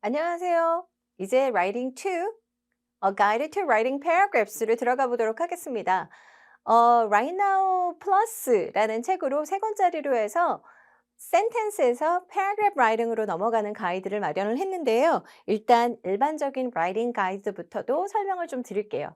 안녕하세요. 이제 Writing 2, A Guide to Writing Paragraphs로 들어가 보도록 하겠습니다. Right Now Plus라는 책으로 세 권짜리로 해서 sentence에서 paragraph writing으로 넘어가는 가이드를 마련을 했는데요. 일단 일반적인 writing 가이드부터도 설명을 좀 드릴게요.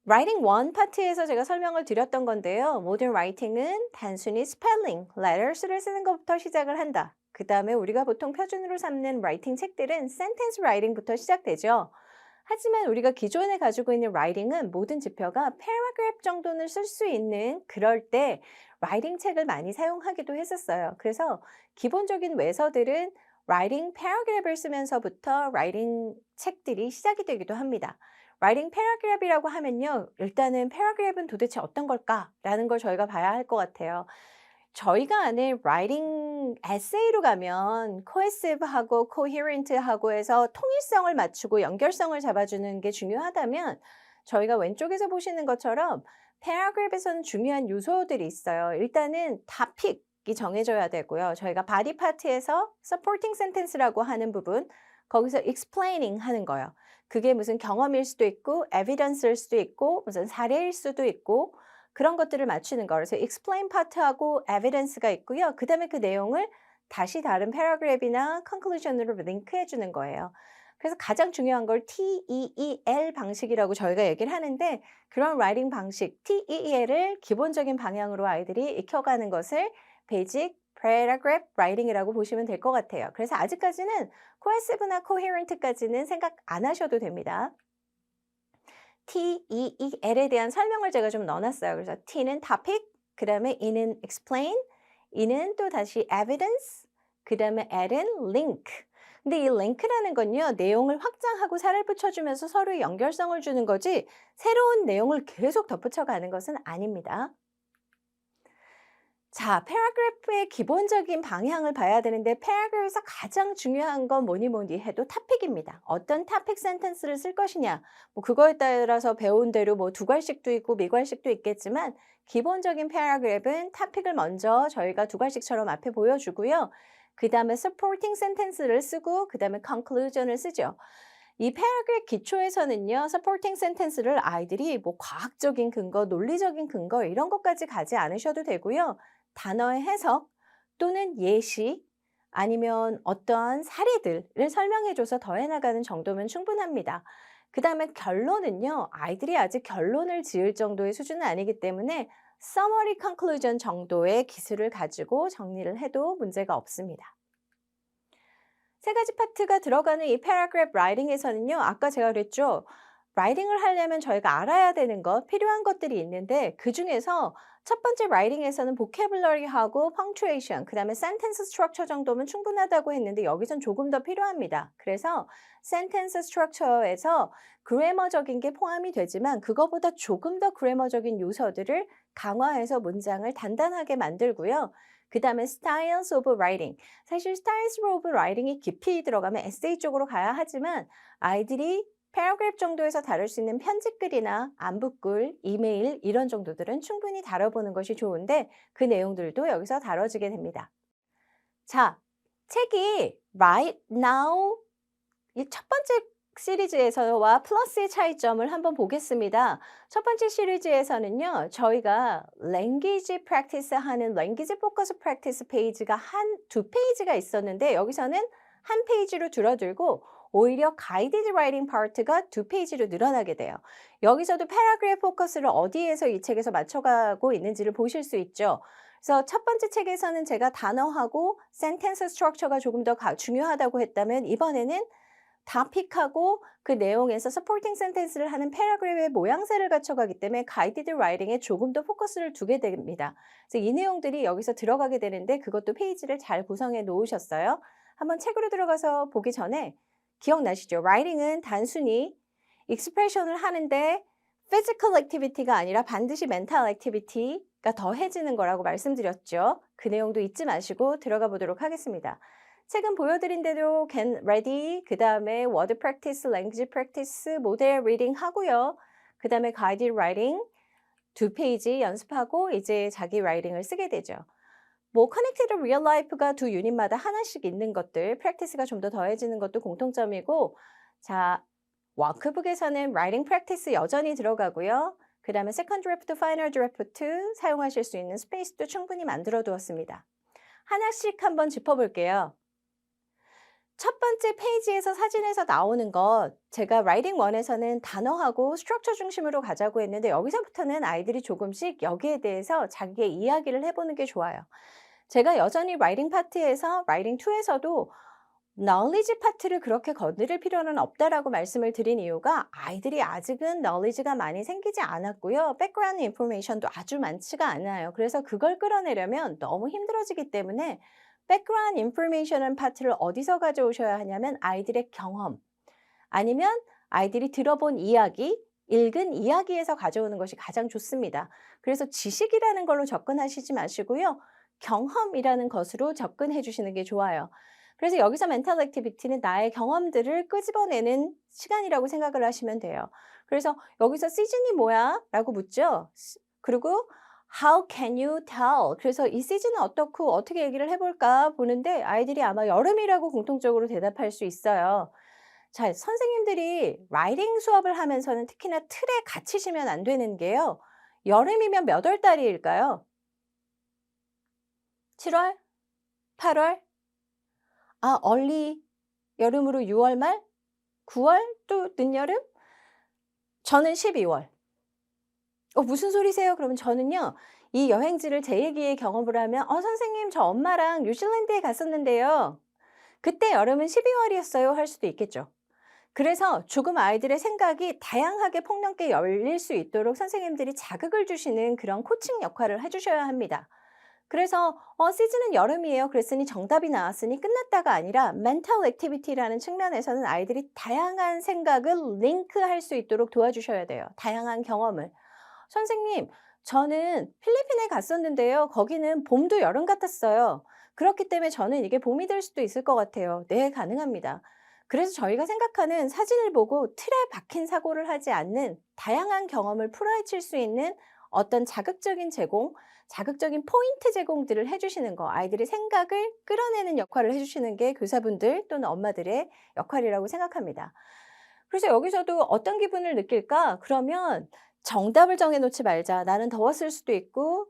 Writing 1 파트에서 제가 설명을 드렸던 건데요. 모든 writing은 단순히 spelling, letters를 쓰는 것부터 시작을 한다. 그 다음에 우리가 보통 표준으로 삼는 writing 책들은 sentence writing부터 시작되죠. 하지만 우리가 기존에 가지고 있는 writing은 모든 지표가 paragraph 정도는 쓸 수 있는 그럴 때 writing 책을 많이 사용하기도 했었어요. 그래서 기본적인 외서들은 writing paragraph을 쓰면서부터 writing 책들이 시작이 되기도 합니다. writing paragraph이라고 하면요. 일단은 paragraph은 도대체 어떤 걸까라는 걸 저희가 봐야 할 것 같아요. 저희가 아는 writing essay로 가면 cohesive하고 coherent하고 해서 통일성을 맞추고 연결성을 잡아주는 게 중요하다면 저희가 왼쪽에서 보시는 것처럼 paragraph에서는 중요한 요소들이 있어요. 일단은 topic이 정해져야 되고요. 저희가 body part에서 supporting sentence라고 하는 부분, 거기서 explaining 하는 거예요. 그게 무슨 경험일 수도 있고 evidence일 수도 있고 무슨 사례일 수도 있고 그런 것들을 맞추는 거. 그래서 explain 파트하고 evidence가 있고요. 그다음에 그 내용을 다시 다른 paragraph이나 conclusion으로 링크해 주는 거예요. 그래서 가장 중요한 걸 TEEL 방식이라고 저희가 얘기를 하는데 그런 writing 방식 TEEL을 기본적인 방향으로 아이들이 익혀가는 것을 basic paragraph writing이라고 보시면 될 것 같아요. 그래서 아직까지는 cohesive나 coherent까지는 생각 안 하셔도 됩니다. TEEL에 대한 설명을 제가 좀 넣어 놨어요. 그래서 T는 topic, 그다음에 E는 explain, E는 또 다시 evidence, 그다음에 L은 link. 근데 이 link라는 건요. 내용을 확장하고 살을 붙여 주면서 서로의 연결성을 주는 거지 새로운 내용을 계속 덧붙여 가는 것은 아닙니다. 자, paragraph의 기본적인 방향을 봐야 되는데 paragraph에서 가장 중요한 건 뭐니 뭐니 해도 topic입니다. 어떤 topic sentence를 쓸 것이냐. 뭐 그거에 따라서 배운 대로 뭐 두괄식도 있고 미괄식도 있겠지만 기본적인 paragraph은 topic을 먼저 저희가 두괄식처럼 앞에 보여주고요. 그다음에 supporting sentence를 쓰고 그다음에 conclusion을 쓰죠. 이 paragraph 기초에서는요. supporting sentence를 아이들이 뭐 과학적인 근거, 논리적인 근거 이런 것까지 가지 않으셔도 되고요. 단어의 해석 또는 예시 아니면 어떠한 사례들을 설명해 줘서 더해 나가는 정도면 충분합니다. 그다음에 결론은요. 아이들이 아직 결론을 지을 정도의 수준은 아니기 때문에 summary conclusion 정도의 기술을 가지고 정리를 해도 문제가 없습니다. 세 가지 파트가 들어가는 이 paragraph writing에서는요. 아까 제가 그랬죠. writing을 하려면 저희가 알아야 되는 것, 필요한 것들이 있는데 그중에서 첫 번째 writing에서는 vocabulary하고 punctuation, 그다음에 sentence structure 정도면 충분하다고 했는데 여기선 조금 더 필요합니다. 그래서 sentence structure에서 grammar적인 게 포함이 되지만 그거보다 조금 더 grammar적인 요소들을 강화해서 문장을 단단하게 만들고요. 그다음에 styles of writing. 사실 styles of writing이 깊이 들어가면 에세이 쪽으로 가야 하지만 아이들이 paragraph 정도에서 다룰 수 있는 편집글이나 안부글, 이메일 이런 정도들은 충분히 다뤄보는 것이 좋은데 그 내용들도 여기서 다뤄지게 됩니다. 자, 책이 Right Now 이 첫 번째 시리즈에서와 플러스의 차이점을 한번 보겠습니다. 첫 번째 시리즈에서는요. 저희가 language practice 하는 language focus practice 페이지가 두 페이지가 있었는데 여기서는 한 페이지로 줄어들고 오히려 guided writing part가 두 페이지로 늘어나게 돼요. 여기서도 paragraph focus를 어디에서 이 책에서 맞춰가고 있는지를 보실 수 있죠. 그래서 첫 번째 책에서는 제가 단어하고 sentence structure가 조금 더 중요하다고 했다면 이번에는 topic하고 그 내용에서 supporting sentence를 하는 paragraph의 모양새를 갖춰가기 때문에 guided writing에 조금 더 포커스를 두게 됩니다. 그래서 이 내용들이 여기서 들어가게 되는데 그것도 페이지를 잘 구성해 놓으셨어요. 한번 책으로 들어가서 보기 전에 기억나시죠? writing은 단순히 expression을 하는데 physical activity가 아니라 반드시 mental activity가 더해지는 거라고 말씀드렸죠. 그 내용도 잊지 마시고 들어가 보도록 하겠습니다. 책은 보여드린 대로 get ready, 그 다음에 word practice, language practice, model reading 하고요. 그 다음에 guided writing 두 페이지 연습하고 이제 자기 라이팅을 쓰게 되죠. 뭐 connected real life가 두 유닛마다 하나씩 있는 것들, practice가 좀 더 더해지는 것도 공통점이고 자, 워크북에서는 writing practice 여전히 들어가고요. 그다음에 second draft, final draft 사용하실 수 있는 스페이스도 충분히 만들어 두었습니다. 하나씩 한번 짚어볼게요. 첫 번째 페이지에서 사진에서 나오는 것, 제가 라이팅 1에서는 단어하고 스트럭처 중심으로 가자고 했는데 여기서부터는 아이들이 조금씩 여기에 대해서 자기의 이야기를 해보는 게 좋아요. 제가 여전히 라이팅 파트에서, 라이팅 2에서도 knowledge 파트를 그렇게 건드릴 필요는 없다라고 말씀을 드린 이유가 아이들이 아직은 knowledge가 많이 생기지 않았고요. background information도 아주 많지가 않아요. 그래서 그걸 끌어내려면 너무 힘들어지기 때문에 background information 파트를 어디서 가져오셔야 하냐면 아이들의 경험 아니면 아이들이 들어본 이야기, 읽은 이야기에서 가져오는 것이 가장 좋습니다. 그래서 지식이라는 걸로 접근하시지 마시고요. 경험이라는 것으로 접근해 주시는 게 좋아요. 그래서 여기서 멘탈 액티비티는 나의 경험들을 끄집어내는 시간이라고 생각을 하시면 돼요. 그래서 여기서 시즌이 뭐야? 라고 묻죠. 그리고 How can you tell? 그래서 이 시즌은 어떻고 어떻게 얘기를 해볼까 보는데 아이들이 아마 여름이라고 공통적으로 대답할 수 있어요. 자, 선생님들이 라이팅 수업을 하면서는 특히나 틀에 갇히시면 안 되는 게요. 여름이면 몇 월 달일까요? 7월? 8월? 아, 얼리 여름으로 6월 말? 9월? 또 늦여름? 저는 12월. 무슨 소리세요? 그러면 저는요. 이 여행지를 제 얘기에 경험을 하면 선생님 저 엄마랑 뉴질랜드에 갔었는데요. 그때 여름은 12월이었어요 할 수도 있겠죠. 그래서 조금 아이들의 생각이 다양하게 폭넓게 열릴 수 있도록 선생님들이 자극을 주시는 그런 코칭 역할을 해주셔야 합니다. 그래서 시즌은 여름이에요. 그랬으니 정답이 나왔으니 끝났다가 아니라 멘탈 액티비티라는 측면에서는 아이들이 다양한 생각을 링크할 수 있도록 도와주셔야 돼요. 다양한 경험을. 선생님, 저는 필리핀에 갔었는데요. 거기는 봄도 여름 같았어요. 그렇기 때문에 저는 이게 봄이 될 수도 있을 것 같아요. 네, 가능합니다. 그래서 저희가 생각하는 사진을 보고 틀에 박힌 사고를 하지 않는 다양한 경험을 풀어헤칠 수 있는 어떤 자극적인 제공, 자극적인 포인트 제공들을 해주시는 거, 아이들의 생각을 끌어내는 역할을 해주시는 게 교사분들 또는 엄마들의 역할이라고 생각합니다. 그래서 여기서도 어떤 기분을 느낄까? 그러면 정답을 정해놓지 말자. 나는 더웠을 수도 있고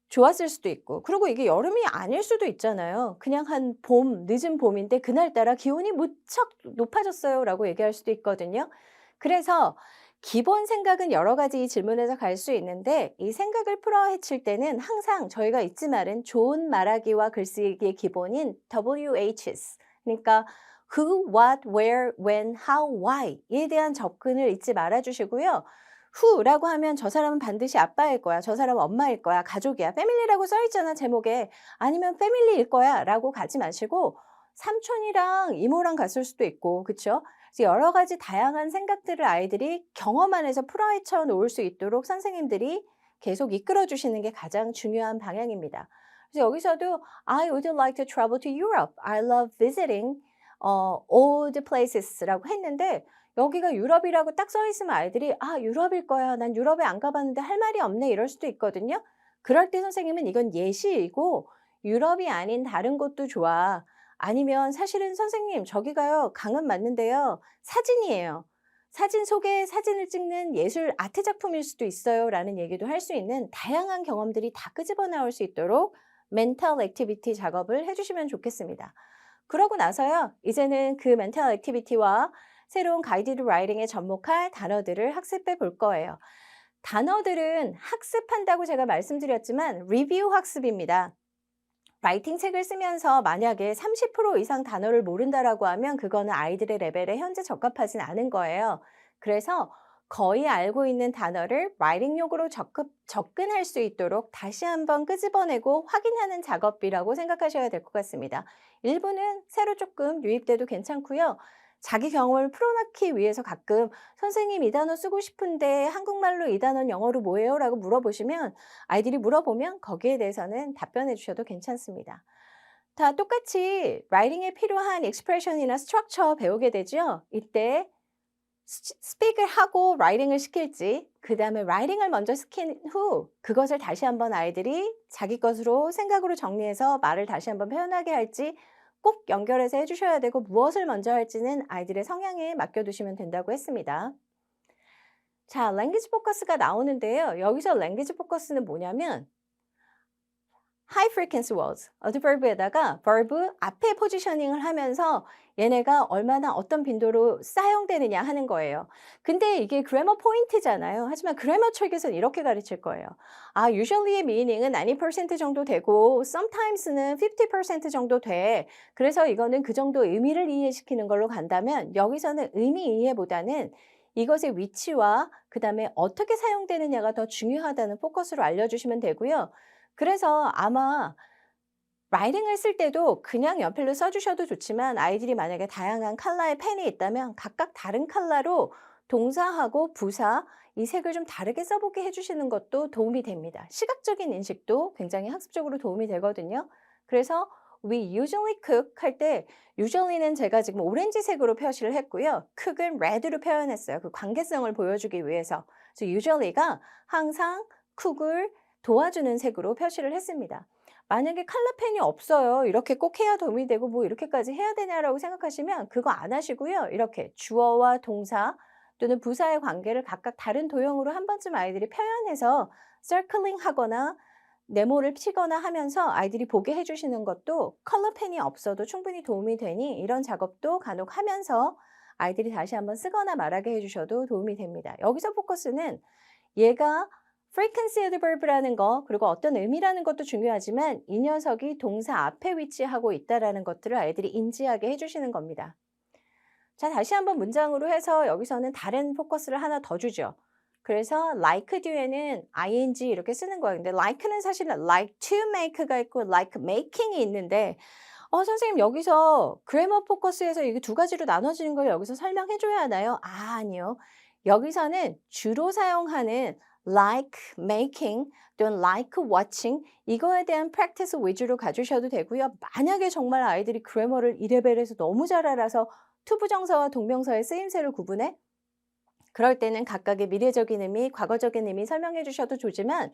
좋았을 수도 있고 그리고 이게 여름이 아닐 수도 있잖아요. 그냥 한 봄, 늦은 봄인데 그날따라 기온이 무척 높아졌어요라고 얘기할 수도 있거든요. 그래서 기본 생각은 여러 가지 질문에서 갈 수 있는데 이 생각을 풀어헤칠 때는 항상 저희가 잊지 말은 좋은 말하기와 글쓰기의 기본인 WHs 그러니까 who, what, where, when, how, why에 대한 접근을 잊지 말아 주시고요. who라고 하면 저 사람은 반드시 아빠일 거야. 저 사람은 엄마일 거야. 가족이야. family라고 써 있잖아, 제목에. 아니면 family일 거야 라고 가지 마시고 삼촌이랑 이모랑 갔을 수도 있고 그쵸? 그래서 여러 가지 다양한 생각들을 아이들이 경험 안에서 풀어헤쳐 놓을 수 있도록 선생님들이 계속 이끌어 주시는 게 가장 중요한 방향입니다. 그래서 여기서도 I would like to travel to Europe. I love visiting old places라고 했는데 여기가 유럽이라고 딱 써 있으면 아이들이 유럽일 거야. 난 유럽에 안 가봤는데 할 말이 없네. 이럴 수도 있거든요. 그럴 때 선생님은 이건 예시이고 유럽이 아닌 다른 곳도 좋아. 아니면 사실은 선생님 저기가요. 강은 맞는데요. 사진이에요. 사진 속에 사진을 찍는 예술 아트 작품일 수도 있어요. 라는 얘기도 할 수 있는 다양한 경험들이 다 끄집어 나올 수 있도록 멘탈 액티비티 작업을 해주시면 좋겠습니다. 그러고 나서요. 이제는 그 멘탈 액티비티와 새로운 가이디드 라이팅에 접목할 단어들을 학습해 볼 거예요. 단어들은 학습한다고 제가 말씀드렸지만 리뷰 학습입니다. 라이팅 책을 쓰면서 만약에 30% 이상 단어를 모른다라고 하면 그거는 아이들의 레벨에 현재 적합하진 않은 거예요. 그래서 거의 알고 있는 단어를 라이팅용으로 접근할 수 있도록 다시 한번 끄집어내고 확인하는 작업이라고 생각하셔야 될 것 같습니다. 일부는 새로 조금 유입돼도 괜찮고요. 자기 경험을 풀어넣기 위해서 가끔 선생님 이 단어 쓰고 싶은데 한국말로 이 단어는 영어로 뭐예요? 라고 물어보시면 아이들이 물어보면 거기에 대해서는 답변해 주셔도 괜찮습니다. 다 똑같이 라이팅에 필요한 익스프레션이나 스트럭처 배우게 되죠. 이때 스픽을 하고 라이팅을 시킬지 그다음에 라이팅을 먼저 시킨 후 그것을 다시 한번 아이들이 자기 것으로 생각으로 정리해서 말을 다시 한번 표현하게 할지 꼭 연결해서 해 주셔야 되고 무엇을 먼저 할지는 아이들의 성향에 맡겨 두시면 된다고 했습니다. 자, 랭귀지 포커스가 나오는데요. 여기서 랭귀지 포커스는 뭐냐면 high frequency words, adverb에다가 verb 앞에 포지셔닝을 하면서 얘네가 얼마나 어떤 빈도로 사용되느냐 하는 거예요. 근데 이게 grammar 포인트잖아요. 하지만 grammar 책에서는 이렇게 가르칠 거예요. usually의 meaning은 90% 정도 되고 sometimes는 50% 정도 돼. 그래서 이거는 그 정도 의미를 이해시키는 걸로 간다면 여기서는 의미 이해보다는 이것의 위치와 그다음에 어떻게 사용되느냐가 더 중요하다는 포커스로 알려주시면 되고요. 그래서 아마 라이팅을 쓸 때도 그냥 연필로 써 주셔도 좋지만 아이들이 만약에 다양한 컬러의 펜이 있다면 각각 다른 컬러로 동사하고 부사 이 색을 좀 다르게 써 보게 해 주시는 것도 도움이 됩니다. 시각적인 인식도 굉장히 학습적으로 도움이 되거든요. 그래서 we usually cook 할 때 usually는 제가 지금 오렌지색으로 표시를 했고요. cook은 red로 표현했어요. 그 관계성을 보여주기 위해서. 그래서 usually가 항상 cook을 도와주는 색으로 표시를 했습니다. 만약에 컬러펜이 없어요. 이렇게 꼭 해야 도움이 되고 뭐 이렇게까지 해야 되냐라고 생각하시면 그거 안 하시고요. 이렇게 주어와 동사 또는 부사의 관계를 각각 다른 도형으로 한 번쯤 아이들이 표현해서 circling 하거나 네모를 치거나 하면서 아이들이 보게 해주시는 것도 컬러펜이 없어도 충분히 도움이 되니 이런 작업도 간혹 하면서 아이들이 다시 한번 쓰거나 말하게 해주셔도 도움이 됩니다. 여기서 포커스는 얘가 frequency adverb라는 거 그리고 어떤 의미라는 것도 중요하지만 이 녀석이 동사 앞에 위치하고 있다라는 것들을 아이들이 인지하게 해주시는 겁니다. 자, 다시 한번 문장으로 해서 여기서는 다른 포커스를 하나 더 주죠. 그래서 like 뒤에는 ing 이렇게 쓰는 거예요. 근데 like는 사실 like to make가 있고 like making이 있는데 선생님 여기서 grammar 포커스에서 이게 두 가지로 나눠지는 걸 여기서 설명해 줘야 하나요? 아니요. 여기서는 주로 사용하는 like making 또는 like watching 이거에 대한 practice 위주로 가주셔도 되고요. 만약에 정말 아이들이 grammar를 2레벨에서 너무 잘 알아서 투부정사와 동명사의 쓰임새를 구분해? 그럴 때는 각각의 미래적인 의미, 과거적인 의미 설명해 주셔도 좋지만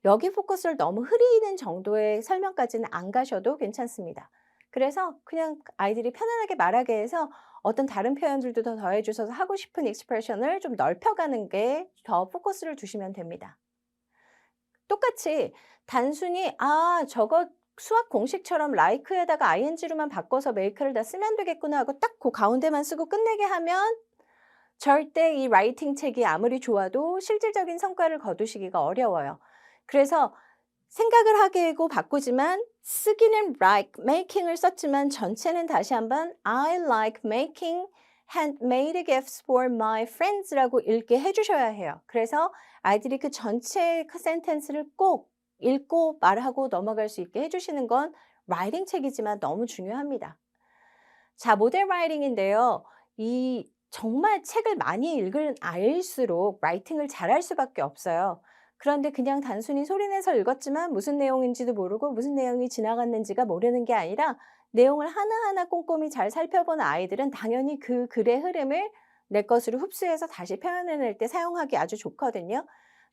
여기 포커스를 너무 흐리는 정도의 설명까지는 안 가셔도 괜찮습니다. 그래서 그냥 아이들이 편안하게 말하게 해서 어떤 다른 표현들도 더 더해 주셔서 하고 싶은 익스프레션을 좀 넓혀가는 게 더 포커스를 두시면 됩니다. 똑같이 단순히 저거 수학 공식처럼 like에다가 ing로만 바꿔서 make를 다 쓰면 되겠구나 하고 딱 그 가운데만 쓰고 끝내게 하면 절대 이 라이팅 책이 아무리 좋아도 실질적인 성과를 거두시기가 어려워요. 그래서 생각을 하게 하고 바꾸지만 쓰기는 like making을 썼지만 전체는 다시 한번 I like making handmade gifts for my friends라고 읽게 해주셔야 해요. 그래서 아이들이 그 전체 센텐스를 꼭 읽고 말하고 넘어갈 수 있게 해주시는 건 라이팅 책이지만 너무 중요합니다. 자, 모델 라이팅인데요. 이 정말 책을 많이 알수록 라이팅을 잘할 수밖에 없어요. 그런데 그냥 단순히 소리내서 읽었지만 무슨 내용인지도 모르고 무슨 내용이 지나갔는지가 모르는 게 아니라 내용을 하나하나 꼼꼼히 잘 살펴본 아이들은 당연히 그 글의 흐름을 내 것으로 흡수해서 다시 표현해낼 때 사용하기 아주 좋거든요.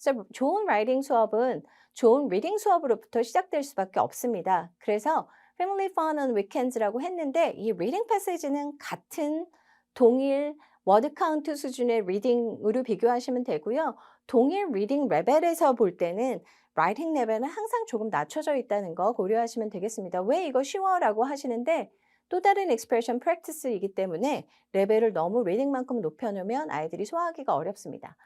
그래서 좋은 라이팅 수업은 좋은 리딩 수업으로부터 시작될 수밖에 없습니다. 그래서 Family Fun on Weekends라고 했는데 이 리딩 패시지는 같은 동일 워드 카운트 수준의 리딩으로 비교하시면 되고요. 동일 리딩 레벨에서 볼 때는 라이팅 레벨은 항상 조금 낮춰져 있다는 거 고려하시면 되겠습니다. 왜 이거 쉬워라고 하시는데 또 다른 익스프레션 프랙티스이기 때문에 레벨을 너무 리딩만큼 높여놓으면 아이들이 소화하기가 어렵습니다.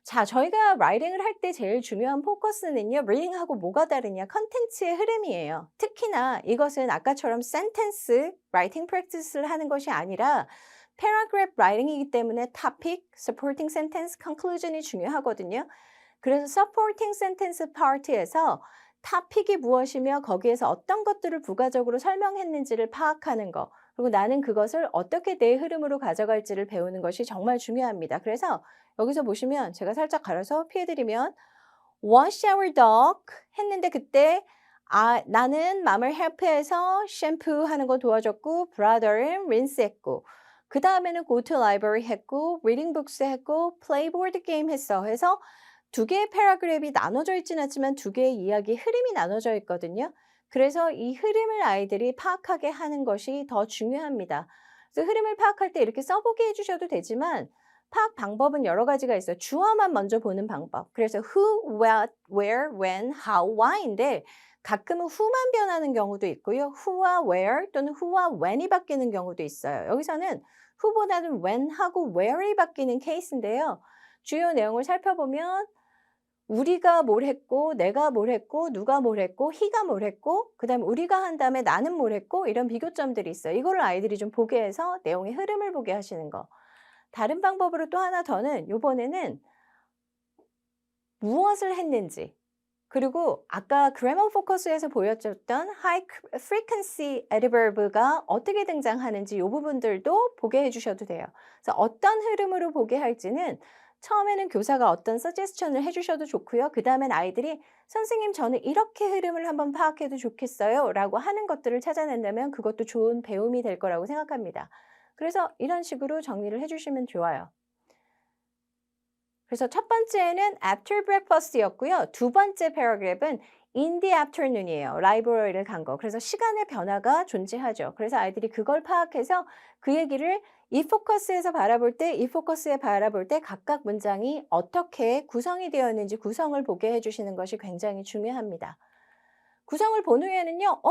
자, 저희가 라이팅을 할 때 제일 중요한 포커스는요. 리딩하고 뭐가 다르냐? 컨텐츠의 흐름이에요. 특히나 이것은 아까처럼 센텐스 라이팅 프랙티스를 하는 것이 아니라 paragraph writing이기 때문에 topic, supporting sentence, conclusion이 중요하거든요. 그래서 supporting sentence part에서 topic이 무엇이며 거기에서 어떤 것들을 부가적으로 설명했는지를 파악하는 거 그리고 나는 그것을 어떻게 내 흐름으로 가져갈지를 배우는 것이 정말 중요합니다. 그래서 여기서 보시면 제가 살짝 가려서 피해드리면 wash our dog 했는데 그때 나는 맘을 헬프해서 샴푸하는 거 도와줬고 brother은 rinse 했고 그 다음에는 go to library 했고, reading books 했고, play board game 했어. 해서 두 개의 패러그래프이 나눠져 있지는 않지만 두 개의 이야기 흐름이 나눠져 있거든요. 그래서 이 흐름을 아이들이 파악하게 하는 것이 더 중요합니다. 그래서 흐름을 파악할 때 이렇게 써보게 해주셔도 되지만 파악 방법은 여러 가지가 있어요. 주어만 먼저 보는 방법. 그래서 who, what, where, when, how, why인데 가끔은 who만 변하는 경우도 있고요. who와 where 또는 who와 when이 바뀌는 경우도 있어요. 여기서는 who보다는 when하고 where이 바뀌는 케이스인데요. 주요 내용을 살펴보면 우리가 뭘 했고, 내가 뭘 했고, 누가 뭘 했고, he가 뭘 했고, 그 다음에 우리가 한 다음에 나는 뭘 했고, 이런 비교점들이 있어요. 이거를 아이들이 좀 보게 해서 내용의 흐름을 보게 하시는 거. 다른 방법으로 또 하나 더는 요번에는 무엇을 했는지, 그리고 아까 grammar focus에서 보여줬던 high frequency adverb가 어떻게 등장하는지 이 부분들도 보게 해주셔도 돼요. 그래서 어떤 흐름으로 보게 할지는 처음에는 교사가 어떤 suggestion을 해주셔도 좋고요. 그 다음엔 아이들이 선생님 저는 이렇게 흐름을 한번 파악해도 좋겠어요 라고 하는 것들을 찾아낸다면 그것도 좋은 배움이 될 거라고 생각합니다. 그래서 이런 식으로 정리를 해주시면 좋아요. 그래서 첫 번째는 after breakfast였고요. 두 번째 패러그래프는 in the afternoon이에요. 라이브러리를 간 거. 그래서 시간의 변화가 존재하죠. 그래서 아이들이 그걸 파악해서 그 얘기를 이 포커스에서 바라볼 때, 이 포커스에 바라볼 때 각각 문장이 어떻게 구성이 되어 있는지 구성을 보게 해주시는 것이 굉장히 중요합니다. 구성을 본 후에는요.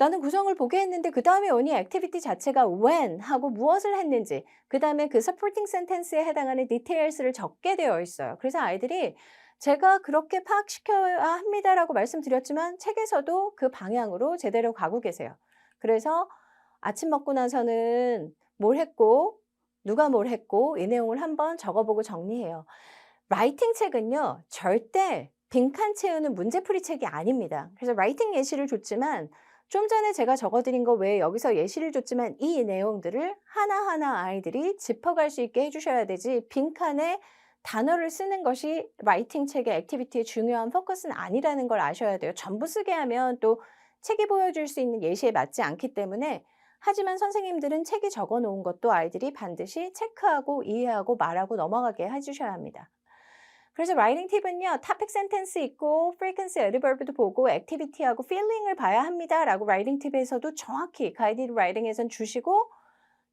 나는 구성을 보게 했는데 그 다음에 오니 액티비티 자체가 when 하고 무엇을 했는지 그 다음에 그 supporting sentence에 해당하는 details를 적게 되어 있어요. 그래서 아이들이 제가 그렇게 파악시켜야 합니다라고 말씀드렸지만 책에서도 그 방향으로 제대로 가고 계세요. 그래서 아침 먹고 나서는 뭘 했고 누가 뭘 했고 이 내용을 한번 적어보고 정리해요. 라이팅 책은요. 절대 빈칸 채우는 문제풀이 책이 아닙니다. 그래서 라이팅 예시를 줬지만 좀 전에 제가 적어드린 거 외에 여기서 예시를 줬지만 이 내용들을 하나하나 아이들이 짚어갈 수 있게 해주셔야 되지 빈칸에 단어를 쓰는 것이 라이팅 책의 액티비티의 중요한 포커스는 아니라는 걸 아셔야 돼요. 전부 쓰게 하면 또 책이 보여줄 수 있는 예시에 맞지 않기 때문에 하지만 선생님들은 책이 적어 놓은 것도 아이들이 반드시 체크하고 이해하고 말하고 넘어가게 해주셔야 합니다. 그래서 라이팅 팁은요. topic sentence 있고 frequency adverb도 보고 activity하고 feeling을 봐야 합니다. 라고 라이팅 팁에서도 정확히 가이디드 라이팅에선 주시고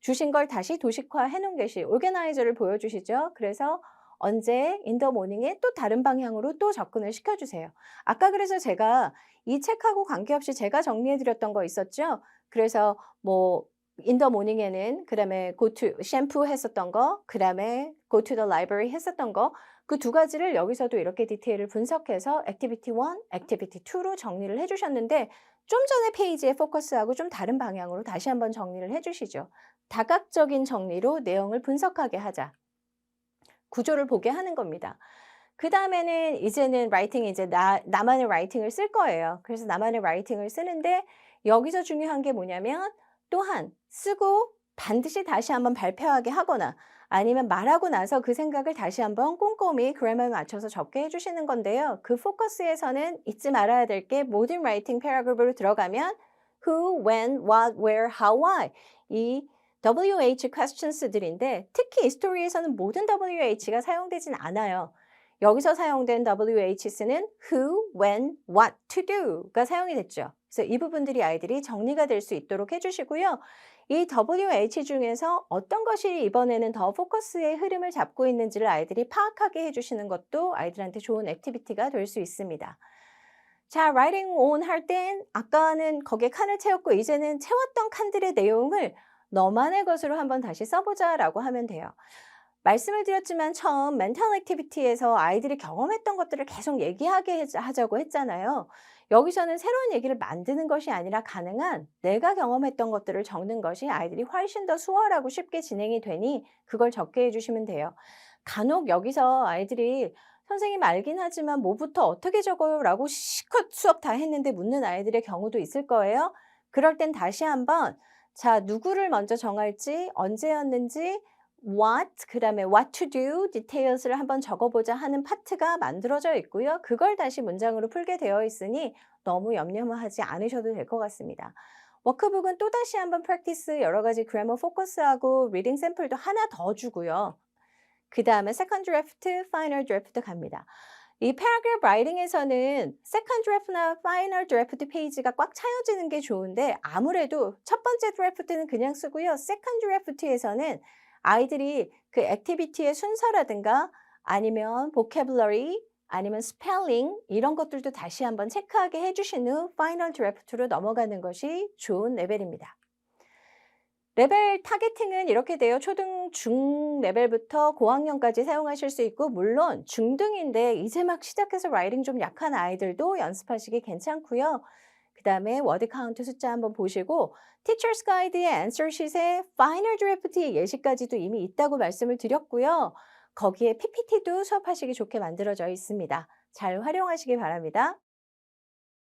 주신 걸 다시 도식화해 놓은 것이 organizer를 보여주시죠. 그래서 언제 in the morning에 또 다른 방향으로 또 접근을 시켜주세요. 아까 그래서 제가 이 책하고 관계없이 제가 정리해 드렸던 거 있었죠. 그래서 뭐 in the morning에는 그 다음에 go to 샴푸 했었던 거, 그 다음에 go to the library 했었던 거 그 두 가지를 여기서도 이렇게 디테일을 분석해서 activity 1, activity 2로 정리를 해주셨는데 좀 전에 페이지에 포커스하고 좀 다른 방향으로 다시 한번 정리를 해주시죠. 다각적인 정리로 내용을 분석하게 하자. 구조를 보게 하는 겁니다. 그 다음에는 이제는 라이팅이 이제 나만의 라이팅을 쓸 거예요. 그래서 나만의 라이팅을 쓰는데 여기서 중요한 게 뭐냐면 또한 쓰고 반드시 다시 한번 발표하게 하거나 아니면 말하고 나서 그 생각을 다시 한번 꼼꼼히 그래머에 맞춰서 적게 해주시는 건데요. 그 포커스에서는 잊지 말아야 될 게 모든 라이팅 패러그래프로 들어가면 who, when, what, where, how, why 이 WH questions들인데 특히 이 스토리에서는 모든 WH가 사용되진 않아요. 여기서 사용된 WHS는 who, when, what to do가 사용이 됐죠. 그래서 이 부분들이 아이들이 정리가 될 수 있도록 해주시고요. 이 WH 중에서 어떤 것이 이번에는 더 포커스의 흐름을 잡고 있는지를 아이들이 파악하게 해주시는 것도 아이들한테 좋은 액티비티가 될 수 있습니다. 자, writing on 할 땐 아까는 거기에 칸을 채웠고 이제는 채웠던 칸들의 내용을 너만의 것으로 한번 다시 써보자 라고 하면 돼요. 말씀을 드렸지만 처음 멘탈 액티비티에서 아이들이 경험했던 것들을 계속 얘기하게 하자고 했잖아요. 여기서는 새로운 얘기를 만드는 것이 아니라 가능한 내가 경험했던 것들을 적는 것이 아이들이 훨씬 더 수월하고 쉽게 진행이 되니 그걸 적게 해주시면 돼요. 간혹 여기서 아이들이 선생님 알긴 하지만 뭐부터 어떻게 적어요? 라고 실컷 수업 다 했는데 묻는 아이들의 경우도 있을 거예요. 그럴 땐 다시 한번 자, 누구를 먼저 정할지, 언제였는지, what, 그 다음에 what to do, details를 한번 적어보자 하는 파트가 만들어져 있고요. 그걸 다시 문장으로 풀게 되어 있으니 너무 염려하지 않으셔도 될 것 같습니다. 워크북은 또다시 한번 프랙티스 여러 가지 그래머 포커스하고 리딩 샘플도 하나 더 주고요. 그 다음에 세컨드 드래프트, 파이널 드래프트 갑니다. 이 패러그래프 라이팅에서는 세컨드 드래프트나 파이널 드래프트 페이지가 꽉 차여지는 게 좋은데 아무래도 첫 번째 드래프트는 그냥 쓰고요. 세컨드 드래프트에서는 아이들이 그 액티비티의 순서라든가 아니면 보캐블러리 아니면 스펠링 이런 것들도 다시 한번 체크하게 해주신 후 파이널 드래프트로 넘어가는 것이 좋은 레벨입니다. 레벨 타겟팅은 이렇게 돼요. 초등, 중 레벨부터 고학년까지 사용하실 수 있고 물론 중등인데 이제 막 시작해서 라이팅 좀 약한 아이들도 연습하시기 괜찮고요. 그다음에 워드 카운트 숫자 한번 보시고 티처스 가이드의 앤서 쉿에 파이널 드래프트의 예시까지도 이미 있다고 말씀을 드렸고요. 거기에 PPT도 수업하시기 좋게 만들어져 있습니다. 잘 활용하시기 바랍니다.